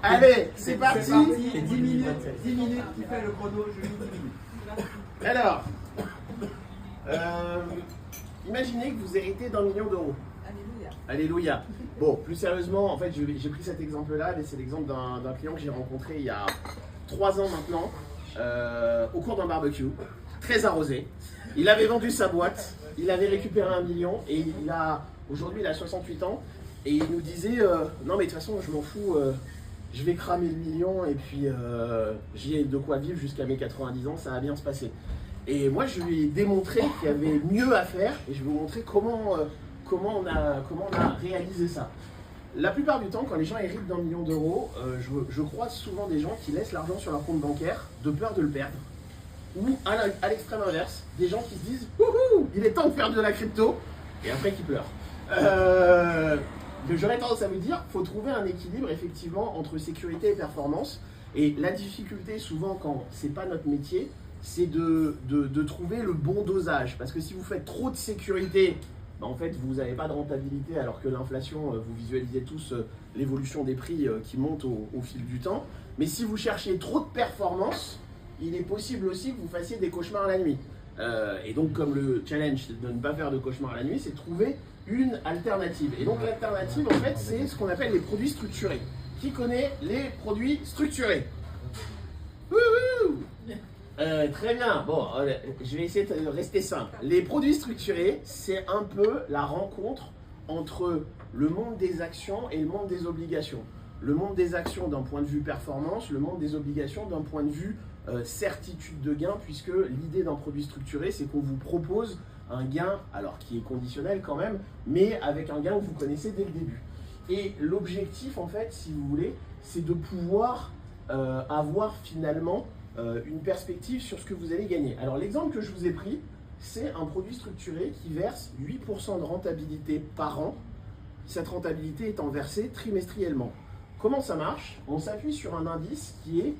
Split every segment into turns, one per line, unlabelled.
Allez, c'est parti.
10 minutes qui fait le chrono, je joue 10 minutes.
Alors, imaginez que vous héritez d'1 million d'euros.
Alléluia.
Alléluia. Bon, plus sérieusement, en fait, j'ai pris cet exemple-là, mais c'est l'exemple d'un client que j'ai rencontré il y a 3 ans maintenant, au cours d'un barbecue, très arrosé. Il avait vendu sa boîte, il avait récupéré 1 million et aujourd'hui il a 68 ans et il nous disait non mais de toute façon je m'en fous, je vais cramer le million et puis j'ai de quoi vivre jusqu'à mes 90 ans, ça va bien se passer. Et moi je lui ai démontré qu'il y avait mieux à faire et je vais vous montrer comment on a réalisé ça. La plupart du temps, quand les gens héritent d'1 million d'euros, je croise souvent des gens qui laissent l'argent sur leur compte bancaire de peur de le perdre. Ou à l'extrême inverse, des gens qui se disent « Wouhou, il est temps de faire de la crypto !» et après qui pleurent. J'aurais tendance à vous dire qu'il faut trouver un équilibre effectivement entre sécurité et performance. Et la difficulté souvent quand c'est pas notre métier, c'est de trouver le bon dosage. Parce que si vous faites trop de sécurité, bah en fait vous n'avez pas de rentabilité alors que l'inflation, vous visualisez tous l'évolution des prix qui montent au fil du temps. Mais si vous cherchez trop de performance, il est possible aussi que vous fassiez des cauchemars la nuit. Et donc comme le challenge de ne pas faire de cauchemars la nuit, c'est de trouver une alternative. Et donc l'alternative en fait c'est ce qu'on appelle les produits structurés. Qui connaît les produits structurés? Wouhou! Très bien, bon, je vais essayer de rester simple. Les produits structurés, c'est un peu la rencontre entre le monde des actions et le monde des obligations. Le monde des actions d'un point de vue performance, le monde des obligations d'un point de vue certitude de gain, puisque l'idée d'un produit structuré, c'est qu'on vous propose un gain, alors qui est conditionnel quand même, mais avec un gain que vous connaissez dès le début. Et l'objectif, en fait, si vous voulez, c'est de pouvoir avoir finalement une perspective sur ce que vous allez gagner. Alors l'exemple que je vous ai pris, c'est un produit structuré qui verse 8% de rentabilité par an, cette rentabilité étant versée trimestriellement. Comment ça marche? On s'appuie sur un indice qui est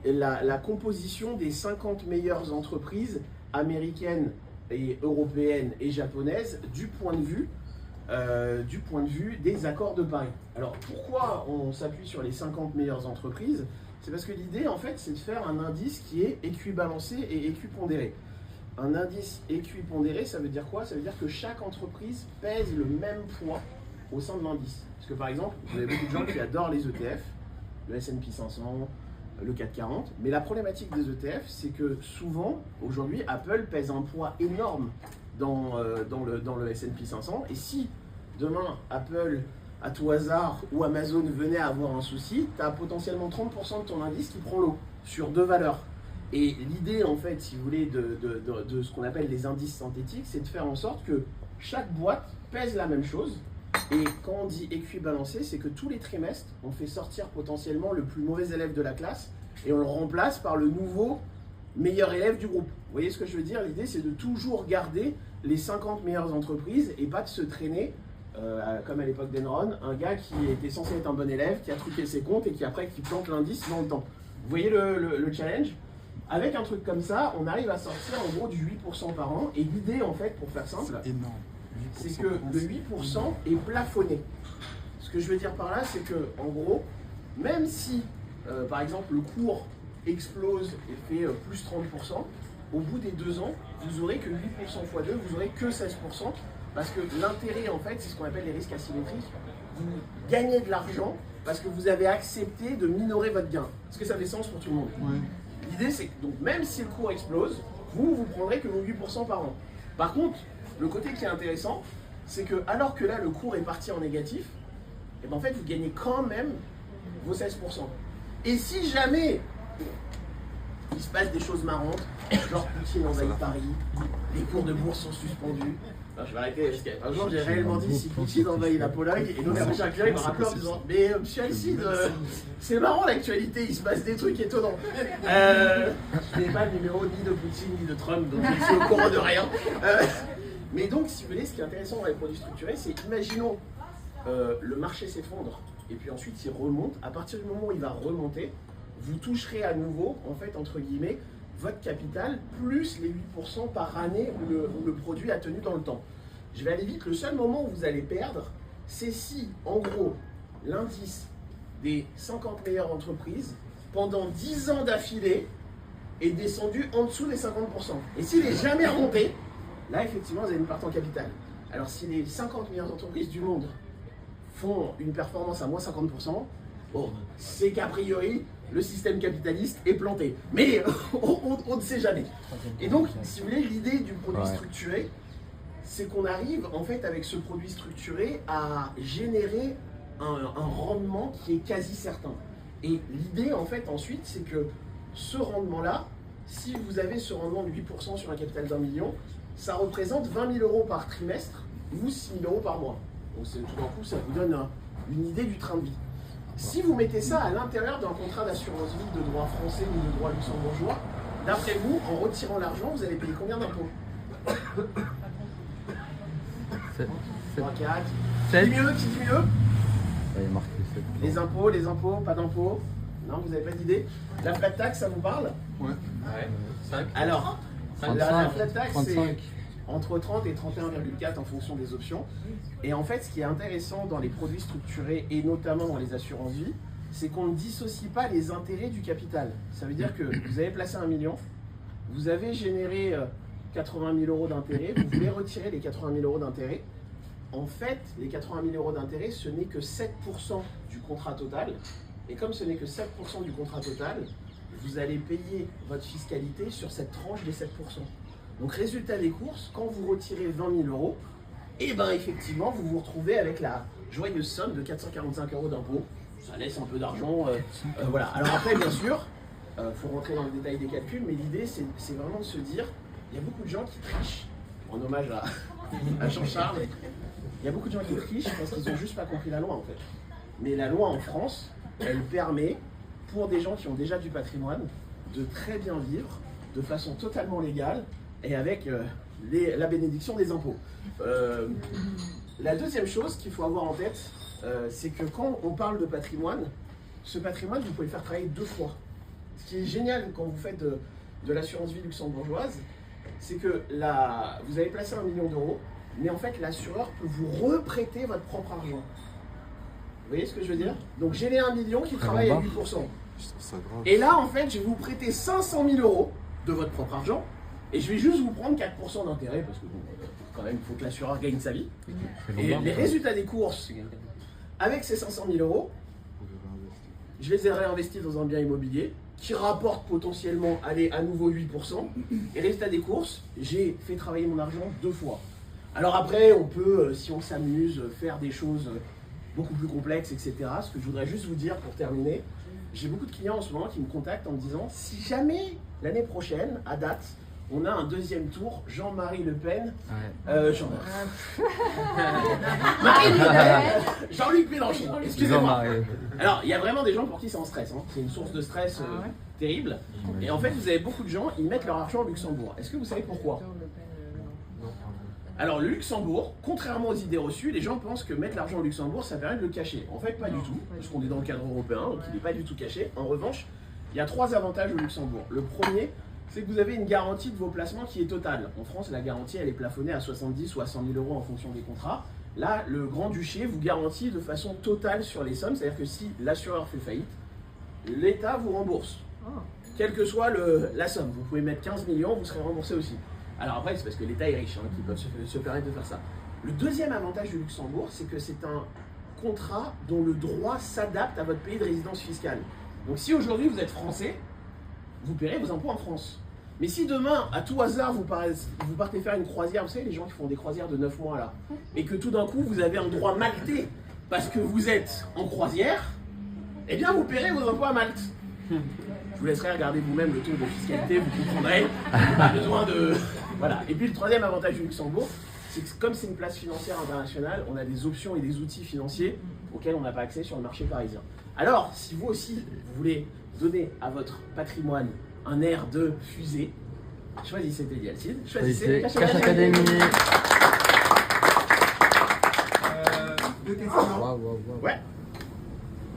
la composition des 50 meilleures entreprises américaines et européennes et japonaises du point de vue des accords de Paris. Alors pourquoi on s'appuie sur les 50 meilleures entreprises? C'est parce que l'idée en fait c'est de faire un indice qui est équibalancé et équipondéré. Un indice équipondéré, ça veut dire quoi? Ça veut dire que chaque entreprise pèse le même poids au sein de l'indice. Parce que par exemple, vous avez beaucoup de gens qui adorent les ETF, le S&P 500, le CAC 40, mais la problématique des ETF, c'est que souvent, aujourd'hui, Apple pèse un poids énorme dans le S&P 500, et si demain, Apple, à tout hasard, ou Amazon venait à avoir un souci, tu as potentiellement 30% de ton indice qui prend l'eau, sur 2 valeurs. Et l'idée, en fait, si vous voulez, de ce qu'on appelle les indices synthétiques, c'est de faire en sorte que chaque boîte pèse la même chose. Et quand on dit équibalancé, c'est que tous les trimestres, on fait sortir potentiellement le plus mauvais élève de la classe et on le remplace par le nouveau meilleur élève du groupe. Vous voyez ce que je veux dire? L'idée, c'est de toujours garder les 50 meilleures entreprises et pas de se traîner, comme à l'époque d'Enron, un gars qui était censé être un bon élève, qui a truqué ses comptes et qui plante l'indice dans le temps. Vous voyez le challenge? Avec un truc comme ça, on arrive à sortir en gros du 8% par an. Et l'idée, en fait, pour faire simple, c'est que le 8% est plafonné. Ce que je veux dire par là, c'est que en gros, même si, par exemple, le cours explose et fait plus 30%, au bout des 2 ans, vous aurez que 8% x 2, vous aurez que 16%. Parce que l'intérêt, en fait, c'est ce qu'on appelle les risques asymétriques. Vous gagnez de l'argent parce que vous avez accepté de minorer votre gain. Est-ce que ça fait sens pour tout le monde? Oui. L'idée, c'est que donc, même si le cours explose, vous prendrez que 8% par an. Par contre, le côté qui est intéressant, c'est que alors que là, le cours est parti en négatif, et ben en fait, vous gagnez quand même vos 16%. Et si jamais il se passe des choses marrantes, genre Poutine envahit Paris, les cours de bourse sont suspendus. Non, je vais arrêter parce qu'un jour j'ai réellement dit si Poutine envahit la Pologne, et donc après chaque il m'a rappelé en disant mais monsieur Alcide, c'est marrant l'actualité, il se passe des trucs étonnants. Je n'ai pas le numéro ni de Poutine ni de Trump, donc je suis au courant de rien. Mais donc si vous voulez, ce qui est intéressant dans les produits structurés, c'est imaginons le marché s'effondre et puis ensuite il remonte. À partir du moment où il va remonter, vous toucherez à nouveau, en fait, entre guillemets, votre capital plus les 8% par année où le produit a tenu dans le temps. Je vais aller vite, le seul moment où vous allez perdre, c'est si, en gros, l'indice des 50 meilleures entreprises pendant 10 ans d'affilée est descendu en dessous des 50%. Et s'il n'est jamais remonté, là effectivement vous avez une perte en capital. Alors si les 50 meilleures entreprises du monde font une performance à moins 50%, bon, c'est qu'a priori le système capitaliste est planté. Mais on ne sait jamais. Et donc, si vous voulez, l'idée du produit structuré, c'est qu'on arrive en fait avec ce produit structuré à générer un rendement qui est quasi certain. Et l'idée en fait ensuite, c'est que ce rendement-là, si vous avez ce rendement de 8% sur un capital d'1 million, ça représente 20 000 euros par trimestre ou 6 000 euros par mois. Donc tout d'un coup, ça vous donne une idée du train de vie. Si vous mettez ça à l'intérieur d'un contrat d'assurance vie de droit français ou de droit luxembourgeois, d'après vous, en retirant l'argent, vous allez payer combien d'impôts 3, 4, 7. Qui dit mieux, qui dit mieux? Les impôts, pas d'impôts. Non, vous n'avez pas d'idée? La flat tax, ça vous parle?
Ouais. 5.
Alors, la flat tax, c'est entre 30 et 31,4 en fonction des options. Et en fait, ce qui est intéressant dans les produits structurés, et notamment dans les assurances vie, c'est qu'on ne dissocie pas les intérêts du capital. Ça veut dire que vous avez placé 1 million, vous avez généré 80 000 euros d'intérêt, vous voulez retirer les 80 000 euros d'intérêt. En fait, les 80 000 euros d'intérêt, ce n'est que 7% du contrat total. Et comme ce n'est que 7% du contrat total, vous allez payer votre fiscalité sur cette tranche des 7%. Donc résultat des courses, quand vous retirez 20 000 euros, et bien effectivement, vous vous retrouvez avec la joyeuse somme de 445 euros d'impôt. Ça laisse un peu d'argent. Voilà. Alors après, bien sûr, faut rentrer dans le détail des calculs, mais l'idée, c'est vraiment de se dire, il y a beaucoup de gens qui trichent, en hommage à Jean-Charles, il y a beaucoup de gens qui trichent parce qu'ils n'ont juste pas compris la loi en fait. Mais la loi en France, elle permet, pour des gens qui ont déjà du patrimoine, de très bien vivre de façon totalement légale et avec la bénédiction des impôts. La deuxième chose qu'il faut avoir en tête, c'est que quand on parle de patrimoine, ce patrimoine, vous pouvez le faire travailler 2 fois. Ce qui est génial quand vous faites de l'assurance vie luxembourgeoise, c'est que vous avez placé 1 million d'euros, mais en fait l'assureur peut vous reprêter votre propre argent. Vous voyez ce que je veux dire? Donc j'ai les 1 million qui travaillent à 8%. Et là en fait je vais vous prêter 500 000 euros de votre propre argent, et je vais juste vous prendre 4% d'intérêt, parce que bon, quand même il faut que l'assureur gagne sa vie. Et les résultats des courses, avec ces 500 000 euros, je les ai réinvestis dans un bien immobilier qui rapporte potentiellement, allez, à nouveau 8%. Et résultat des courses, j'ai fait travailler mon argent 2 fois. Alors après, on peut, si on s'amuse, faire des choses beaucoup plus complexes, etc. Ce que je voudrais juste vous dire pour terminer, j'ai beaucoup de clients en ce moment qui me contactent en me disant, si jamais l'année prochaine, à date, on a un deuxième tour, Jean-Marie Le Pen, Jean-Luc Mélenchon, excusez-moi. Alors, il y a vraiment des gens pour qui c'est en stress, hein. C'est une source de stress terrible. Et en fait, vous avez beaucoup de gens, ils mettent leur argent au Luxembourg. Est-ce que vous savez pourquoi? Alors, le Luxembourg, contrairement aux idées reçues, les gens pensent que mettre l'argent au Luxembourg, ça permet de le cacher. En fait, pas du tout, parce qu'on est dans le cadre européen, donc il n'est pas du tout caché. En revanche, il y a 3 avantages au Luxembourg. Le premier, c'est que vous avez une garantie de vos placements qui est totale. En France, la garantie, elle est plafonnée à 70 ou à 100 000 euros en fonction des contrats. Là, le Grand-Duché vous garantit de façon totale sur les sommes, c'est-à-dire que si l'assureur fait faillite, l'État vous rembourse. Quelle que soit la somme. Vous pouvez mettre 15 millions, vous serez remboursé aussi. Alors après, c'est parce que l'État est riche, hein, qui peuvent se permettre de faire ça. Le deuxième avantage du Luxembourg, c'est que c'est un contrat dont le droit s'adapte à votre pays de résidence fiscale. Donc si aujourd'hui vous êtes français, vous paierez vos impôts en France. Mais si demain, à tout hasard, vous partez faire une croisière, vous savez, les gens qui font des croisières de 9 mois là, et que tout d'un coup, vous avez un droit maltais parce que vous êtes en croisière, eh bien, vous paierez vos impôts à Malte. Je vous laisserai regarder vous-même le taux de fiscalité, vous comprendrez. Pas besoin de... Voilà. Et puis, le troisième avantage du Luxembourg, c'est que comme c'est une place financière internationale, on a des options et des outils financiers auxquels on n'a pas accès sur le marché parisien. Alors, si vous aussi, vous voulez donner à votre patrimoine un air de fusée, choisissez Teddy Alcide, choisissez Cash Academy.
Deux questions.
Ouais.